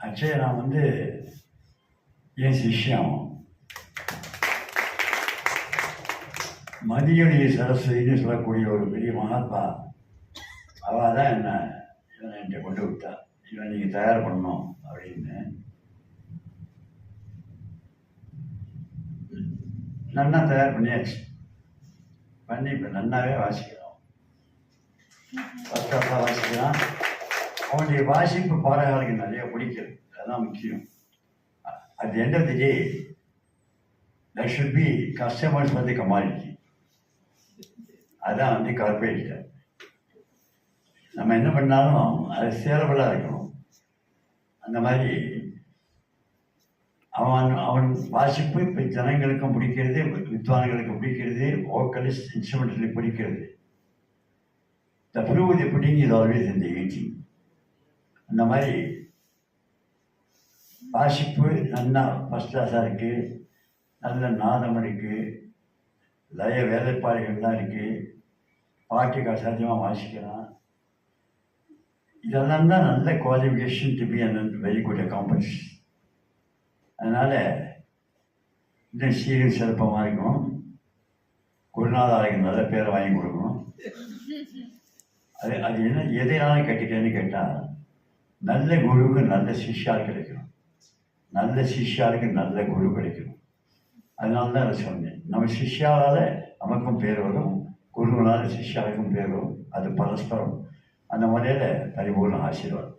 Actually நான் வந்து என் சிஷ்யம் மதியொலி சரஸ்வதினு சொல்லக்கூடிய ஒரு பெரிய மகாத்மா. அவள் தான் இவனை என்கிட்ட கொண்டு விட்டா. இவன் நீங்கள் தயார் பண்ணணும் அப்படின்னு. நன்னா தயார் பண்ணியாச்சு. பண்ணி இப்போ நன்னாவே வாசிக்கலாம். ஃபஸ்ட் கிளாஸாக வாசிக்கலாம். அவனுடைய வாசிப்பு பாடகர்களுக்கு நிறைய பிடிக்கிறது. அதுதான் முக்கியம். At the end of the day, there should be customers for the commodity. அதான் வந்து கார்பரேட். நம்ம என்ன பண்ணாலும் அது சேலபிளாக இருக்கணும். அந்த மாதிரி அவன் வாசிப்பு இப்போ ஜனங்களுக்கும் பிடிக்கிறது, வித்வான்களுக்கும் பிடிக்கிறது, வோக்கலிஸ்ட் இன்ஸ்ட்ருமெண்டலி பிடிக்கிறது. The proof of the pudding is always in the eating. அந்த மாதிரி வாசிப்பு நல்லா ஃபஸ்ட் கிளாஸாக இருக்குது. நல்ல நாதம் இருக்குது. லய வேலைப்பாடுகள்லாம் இருக்குது. பாட்டுக்கு அசாத்தியமாக வாசிக்கலாம். இதெல்லாம் தான் நல்ல qualification to be and very good accomplish. அதனால் இன்னும் சீரும் சிறப்பமாக இருக்கணும். குருநாதாருக்கு நல்ல பேரை வாங்கி கொடுக்கணும். அது என்ன எதைனாலும் கட்டிக்கிறேன்னு கேட்டால், நல்ல குருவுக்கு நல்ல சிஷ்யால் கிடைக்கணும். நல்ல சிஷ்யாளுக்கு நல்ல குரு கிடைக்கணும். அதனால தான் அதை சொன்னேன். நம்ம சிஷ்யாவால் நமக்கும் பேர் வரும், குருவினால் சிஷ்யாவுக்கும் பேர் வரும். அது பரஸ்பரம். அந்த முறையில் பரிபூர்ண ஆசீர்வாதம்.